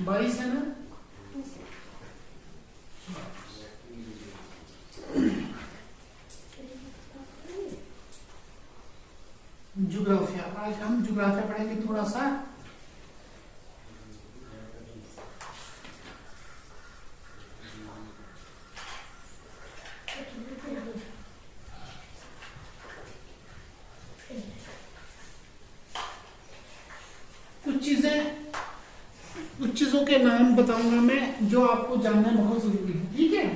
22 है ना? ज्योग्राफिया, आज हम ज्योग्राफिया पढ़ेंगे थोड़ा सा। कुछ चीजों के नाम बताऊंगा मैं जो आपको जानना बहुत जरूरी है, ठीक है?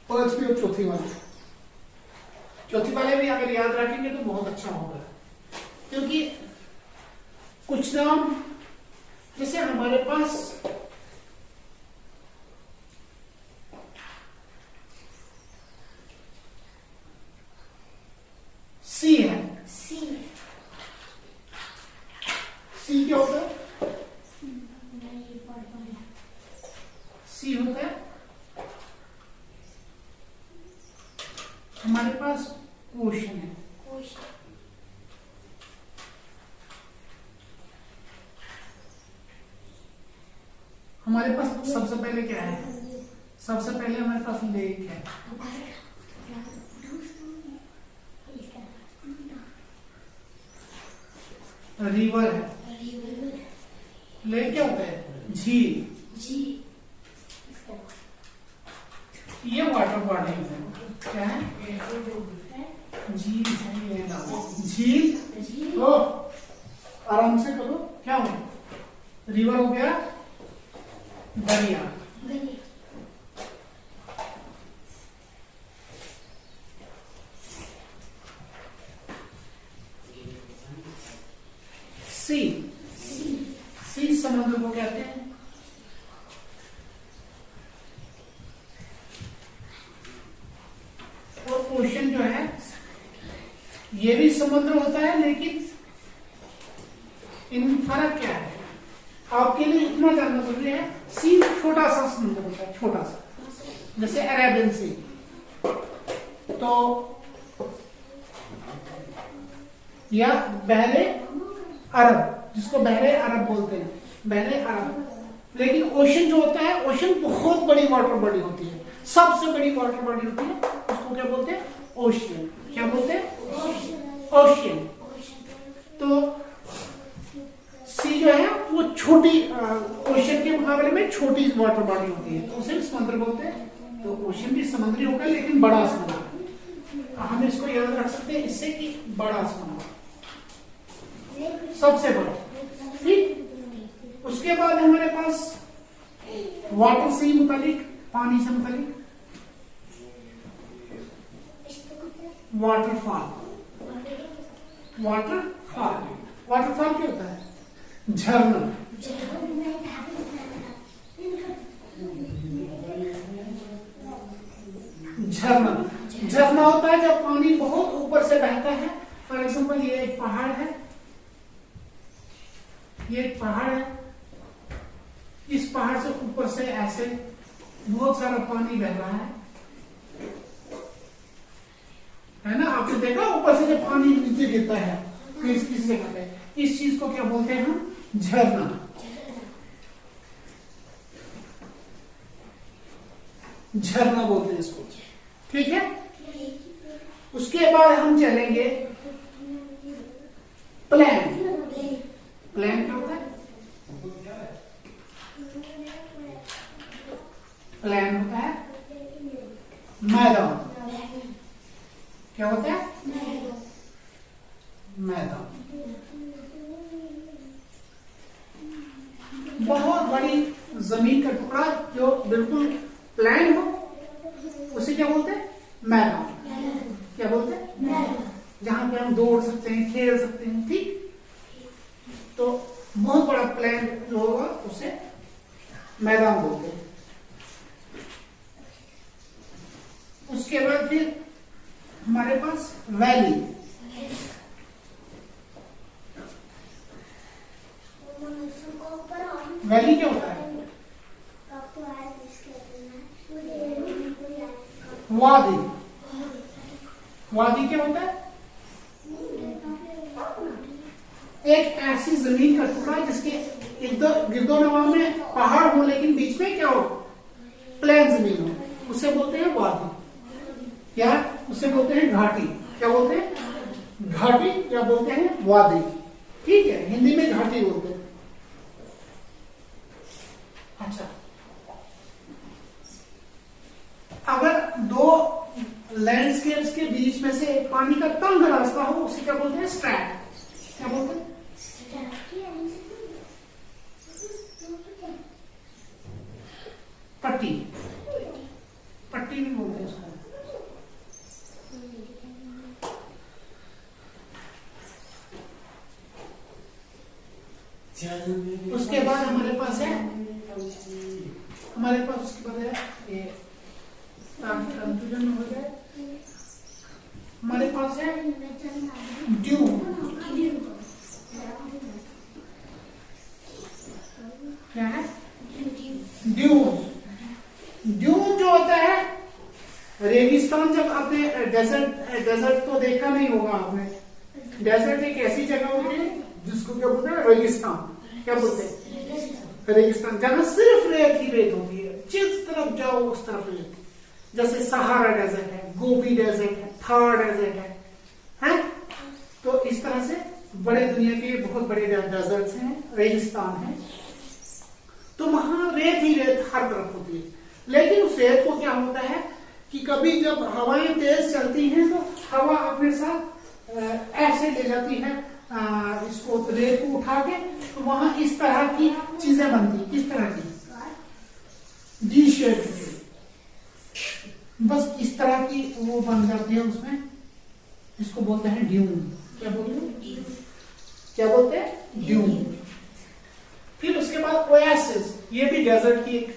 पांचवी और चौथी वाले भी अगर याद रखेंगे तो बहुत अच्छा होगा, क्योंकि कुछ नाम जैसे हमारे पास सी है। सी क्या होता है? सी होता है हमारे पास ओशन है। हमारे पास सबसे पहले क्या है? सबसे पहले हमारे पास लेक है। रिवर है। लेक क्या होता है? झील। ये वाटर बॉडी है। क्या है? झील है। ये झील तो आराम से करो। क्या हो? रिवर हो गया दरिया। सी समुद्र को कहते हैं। और ओशन जो है ये भी समुद्र होता है, लेकिन इन फर्क क्या है आपके लिए इतना जानना जरूरी है। सी छोटा सा समुद्र होता है, छोटा सा, जैसे अरेबियन सी। तो या बहरे अरब, जिसको बहरे अरब बोलते हैं, बहरे अरब। लेकिन ओशन जो होता है, ओशन बहुत बड़ी वाटर बॉडी होती है, सबसे बड़ी वाटर बॉडी होती है। उसको क्या बोलते हैं? ओशियन। क्या बोलते हैं? ओशियन। तो सी जो है वो छोटी, ओशन के मुकाबले में छोटी वाटर बॉडी होती है, तो उसे समुद्र बोलते हैं। तो ओशन भी समुद्री होगा, लेकिन बड़ा समुद्र। हम इसको याद रख सकते हैं इससे कि बड़ा समुद्र सबसे बड़ा, ठीक। उसके बाद हमारे पास वाटर से मुतालिक, पानी से मुतालिक वाटरफॉल। वाटरफॉल क्या होता है? झरना। झरना होता है जब पानी बहुत ऊपर से बहता है। फॉर एग्जाम्पल ये एक पहाड़ है, ये एक पहाड़ है, इस पहाड़ से ऊपर से ऐसे बहुत सारा पानी बह रहा है ना? आपने देखा ऊपर से जब पानी नीचे गिरता है किस से कहते हैं? इस चीज को क्या बोलते हैं हम? झरना। झरना बोलते हैं इसको, ठीक है। उसके बाद हम चलेंगे प्लेन। प्लेन क्या होता है? प्लेन होता है मैदान। क्या होता है? मैदान। बहुत बड़ी जमीन का टुकड़ा जो बिल्कुल प्लेन हो, उसे क्या बोलते हैं? मैदान। क्या बोलते हैं? जहां पे हम दौड़ सकते हैं, खेल सकते हैं, ठीक। तो बहुत बड़ा प्लेन जो होगा उसे मैदान बोलते हैं। उसके बाद फिर हमारे पास वैली। वैली क्या होता है? वादी। वादी क्या होता है? एक ऐसी जमीन का टुकड़ा जिसके गिरदोनवा में पहाड़ हो लेकिन बीच में क्या हो, प्लेन जमीन हो, उसे बोलते हैं वादी, या उसे बोलते हैं घाटी। क्या बोलते हैं? घाटी, या बोलते हैं वादी। ठीक है, हिंदी में घाटी बोलते हैं। अच्छा, अगर दो लैंडस्केप्स के बीच में से एक पानी का तंग रास्ता हो, उसे क्या बोलते हैं? स्ट्रैट। क्या बोलते हैं? पट्टी, पट्टी भी बोलते हैं उसको। उसके बाद हमारे पास है, उसके बाद है ये कंफ्यूजन हो जाए, हमारे पास है ड्यून। क्या है? ड्यून। ड्यून जो होता है रेगिस्तान, जब आपने डेजर्ट तो देखा नहीं होगा आपने। डेजर्ट एक ऐसी जगह होती है जिसको क्या बोलते हैं? रेगिस्तान। क्या बोलते हैं? रेगिस्तान, जहां सिर्फ रेत ही रेत होती है, जिस तरफ जाओ उस तरफ रेत। जैसे सहारा डेजर्ट है, गोबी डेजर्ट है, थार डेजर्ट है? तो इस तरह से बड़े दुनिया के बहुत बड़े डेजर्ट्स हैं, रेगिस्तान है। तो वहां रेत ही रेत हर तरफ होती है। लेकिन उस रेत को क्या होता है कि कभी जब हवाएं तेज चलती हैं तो हवा अपने साथ ऐसे ले जाती है इसको, रेत को उठा के, तो वहां इस तरह की चीजें बनती। किस तरह की? डी शेप की, बस इस तरह की वो बन जाती है उसमें। इसको बोलते हैं ड्यून। क्या बोलते हैं? क्या बोलते हैं? ड्यून। फिर उसके बाद ओएसिस, ये भी डेजर्ट की एक,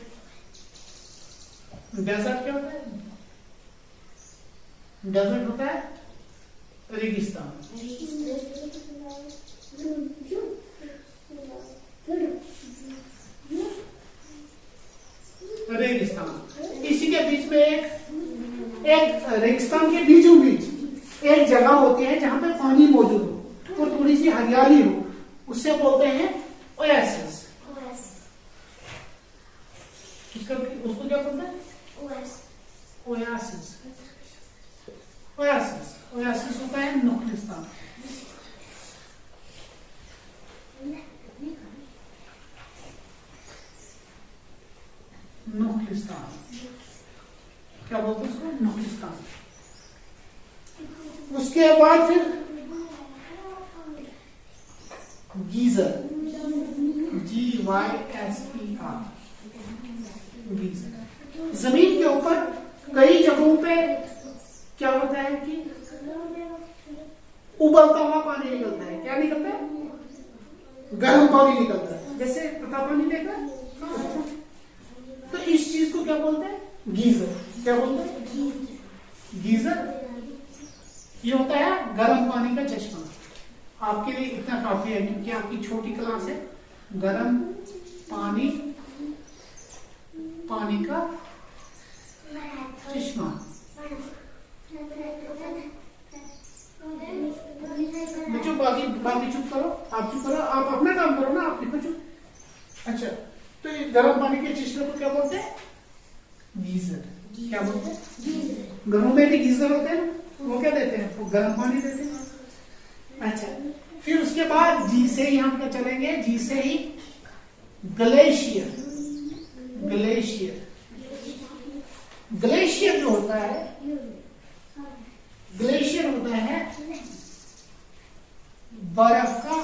डेजर्ट क्या होता है? डेजर्ट होता है रेगिस्तान। रेगिस्तान, इसी के बीच में एक रेगिस्तान के बीचों बीच एक जगह होती है जहां पे पानी मौजूद हो और थोड़ी सी हरियाली हो, उससे बोलते हैं ओएसिस। उसको क्या बोलते हैं? ओएसिस। ओएसिस होता है नुक्लिस्तान। नुक्लिस्तान क्या बोलते हैं उसको? नुक्लिस्तान। उसके बाद फिर गीजर, GYSER, गीजर। जमीन के ऊपर कई जगहों पे क्या होता है कि उबलता हुआ पानी निकलता है। क्या निकलता है? गर्म पानी निकलता है, जैसे तता पानी देखा। तो इस चीज को क्या बोलते हैं? गीजर। क्या बोलते हैं? गीजर। ये होता है गर्म पानी का चश्मा। आपके लिए इतना काफी है क्योंकि आपकी छोटी क्लास है। गर्म पानी, पानी का चश्मा। बच्चों बाकी चुप करो, आप चुप करो, आप अपना काम करो ना, आप लिखो चुप। अच्छा, तो ये गर्म पानी के चश्मे को क्या बोलते हैं? गीजर। क्या बोलते हैं? घरों में भी गीजर होते हैं, वो क्या देते हैं? वो गर्म पानी देते हैं। अच्छा, फिर उसके बाद जी से ही हम क्या चलेंगे? जी से ही ग्लेशियर। ग्लेशियर, ग्लेशियर जो होता है, ग्लेशियर होता है बर्फ का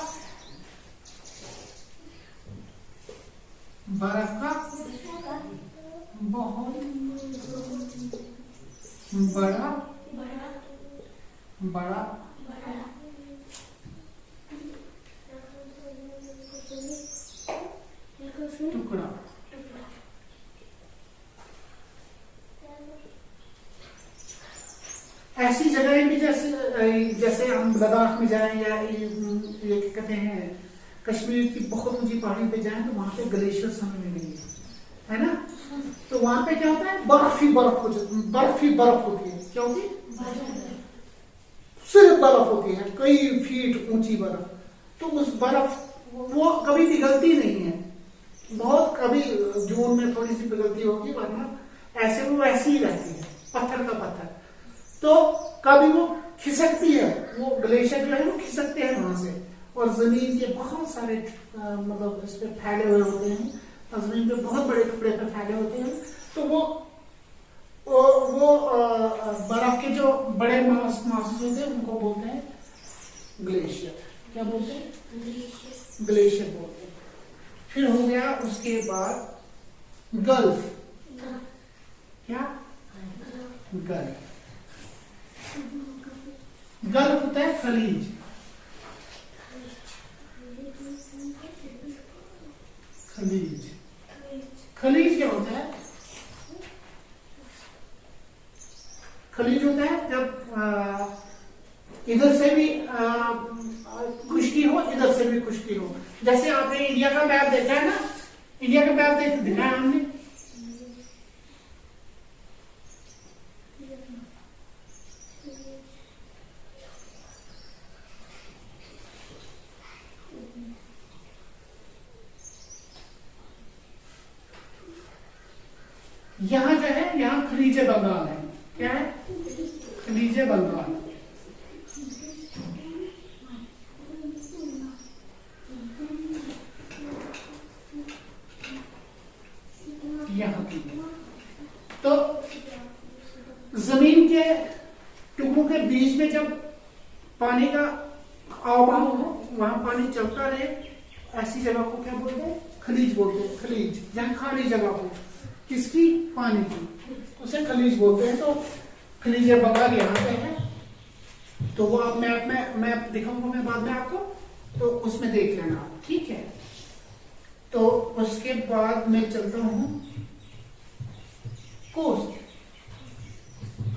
बहुत बड़ा टुकड़ा। ऐसी जगहें भी जैसे हम लद्दाख में जाएं या ये कहते हैं कश्मीर की बहुत ऊंची पहाड़ी पे जाएं तो वहां पे ग्लेशियर्स हमें मिलेंगे, है ना। तो वहां पे क्या होता है? बर्फ ही बर्फ होती है। क्या होती है? सिर्फ बर्फ होती है, कई फीट ऊंची बर्फ। तो उस बर्फ वो कभी पिघलती नहीं है, बहुत कभी जून में थोड़ी सी पिघलती होगी, वरना ऐसे वो वैसी ही रहती है, पत्थर का पत्थर। तो कभी वो खिसकती है, वो ग्लेशियर जो है वो खिसकते हैं वहां से, और जमीन के बहुत सारे मतलब इस पे फैले हुए होते हैं, जमीन पे बहुत बड़े टुकड़े पे फैले होते हैं। तो वो बर्फ के जो बड़े मासेस होते हैं उनको बोलते हैं ग्लेशियर। क्या बोलते हैं? ग्लेशियर बोलते हैं। फिर हो गया उसके बाद गल्फ। क्या? गल्फ। गल्फ होता है खलीज। खलीज, खलीज क्या होता है? खलीज होता है जब इधर से भी खुश्की हो, इधर से भी खुश्की हो। जैसे आपने इंडिया का मैप देखा है ना, इंडिया का मैप देखा है हमने, यहाँ जो है, यहाँ खलीजे बंगाल है। क्या है? खलीजे बंगाल। यहाँ की तो जमीन के टुकड़ों के बीच में जब पानी का आवाह हो, वहां पानी चलता रहे, ऐसी जगह को क्या बोलते हैं? खलीज बोलते हैं। खलीज, जहां खाली जगह हो, किसकी? पानी की, उसे खलीज बोलते हैं। तो खलीज बंगाल यहाँ पे है। तो वो आप मैप दिखाऊंगा मैं बाद में आपको, तो उसमें देख लेना, ठीक है। तो उसके बाद मैं चलता हूं coast.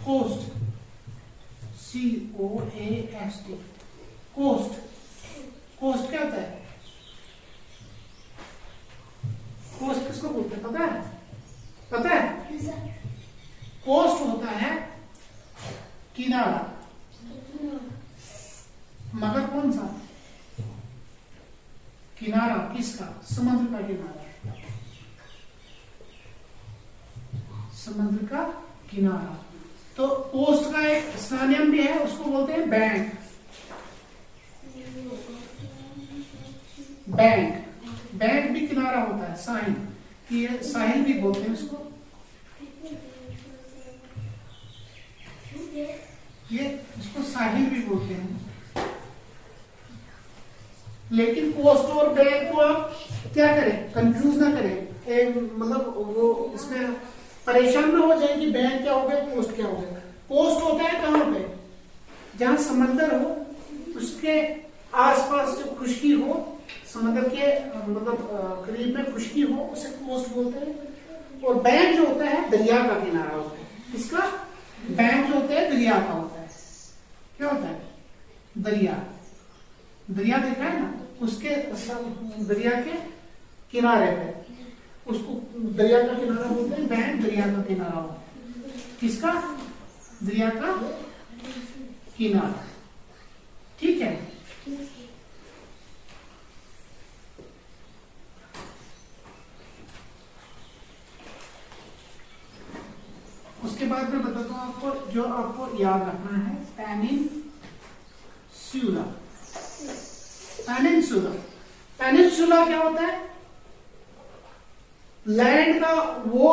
Coast, COAST, coast. Coast क्या होता है? कोस्ट किसको बोलते हैं पता है? पता है? कोस्ट होता है किनारा, मगर कौन सा किनारा? किसका? समुद्र का किनारा। समुद्र का किनारा। तो कोस्ट का एक सिनोनिम भी है, उसको बोलते हैं बैंक। बैंक, बैंक भी किनारा होता है, साहिल। ये साहिल भी बोलते हैं इसको। ये इसको साहिल भी बोलते हैं। लेकिन कोस्ट और बैंक को आप क्या करें, कंफ्यूज ना करें। एक मतलब वो इसमें परेशान ना हो जाए कि बैंक क्या हो गया, कोस्ट क्या हो गया। कोस्ट होता है कहाँ पे? जहां समंदर हो, उसके आसपास जो खुश्की हो, समंदर के मतलब करीब में खुश्की हो, उसे कोस्ट बोलते हैं। और बैंक जो होता है दरिया का किनारा होता है। इसका बैंक जो होता है दरिया का होता है। क्या होता है? दरिया। दरिया देखा है ना, उसके दरिया के किनारे पे उसको दरिया का किनारा बोलते हैं। बैंक दरिया का किनारा होता है। किसका? दरिया का किनारा, ठीक है। उसके बाद मैं बताता हूं आपको, जो आपको याद रखना है, पेनिनसुला। पेनिनसुला, पेनिनसुला क्या होता है? लैंड का वो,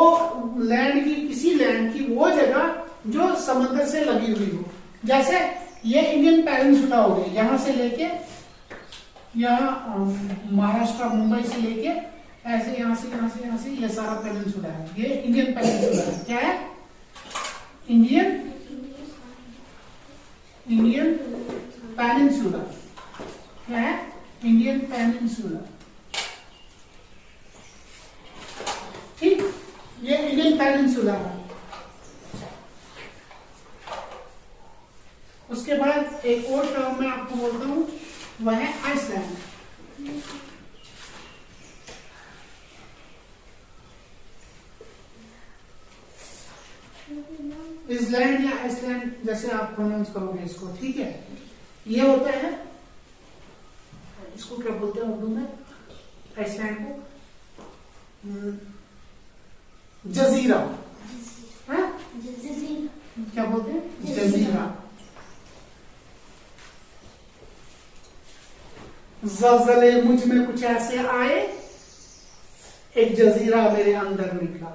लैंड की, किसी लैंड की वो जगह जो समंदर से लगी हुई हो। जैसे ये इंडियन पेनिनसुला हो गई, यहां से लेके यहाँ महाराष्ट्र मुंबई से लेके ऐसे यहाँ से ये सारा पेनिनसुला है। ये इंडियन पेनिनसुला है। क्या है? Indian peninsula. क्या है? इंडियन पेनिनसुला, ठीक। ये इंडियन पेनिनसुला है। उसके बाद एक और टर्म मैं आपको बोलता हूं, वह है आइसलैंड। आइसलैंड या आइसलैंड, जैसे आप प्रोनाउंस करोगे इसको, ठीक है। ये होता है इसको क्या बोलते हैं उर्दू में, आइसलैंड को? जजीरा। हाँ? क्या बोलते हैं? जजीरा। ज़लज़ले मुझ में कुछ ऐसे आए, एक जजीरा मेरे अंदर निकला।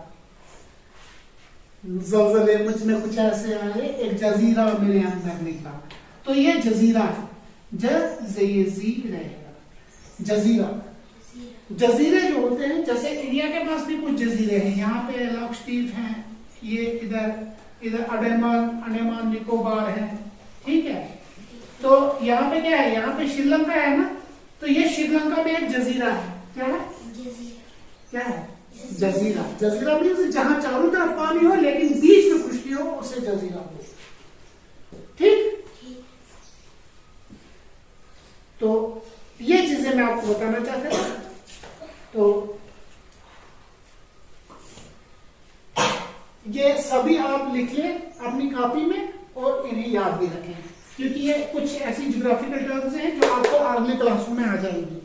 ज़लज़ले मुझ में कुछ ऐसे आए, एक जजीरा मेरे अंदर निकला। तो ये जजीरा है, जजीर रहेगा, जजीरा। जजीरे जो होते हैं, जैसे इंडिया के पास भी कुछ जजीरे हैं, यहाँ पे लक्षद्वीप हैं, ये इधर अंडमान निकोबार है, ठीक है। तो यहाँ पे क्या है, यहाँ पे श्रीलंका है ना, तो ये श्रीलंका में एक जजीरा है। क्या है? क्या है? जजीरा। जजीरा मीन्स जहां चारों तरफ पानी हो लेकिन बीच में खुशकी हो, उसे जजीरा हो। ठीक। तो ये चीजें मैं आपको बताना चाहता था। तो ये सभी आप लिख लें अपनी कॉपी में और इन्हें याद भी रखें, क्योंकि ये कुछ ऐसी ज्योग्राफिकल टर्म्स हैं जो आपको अगले क्लासों में आ जाएंगी।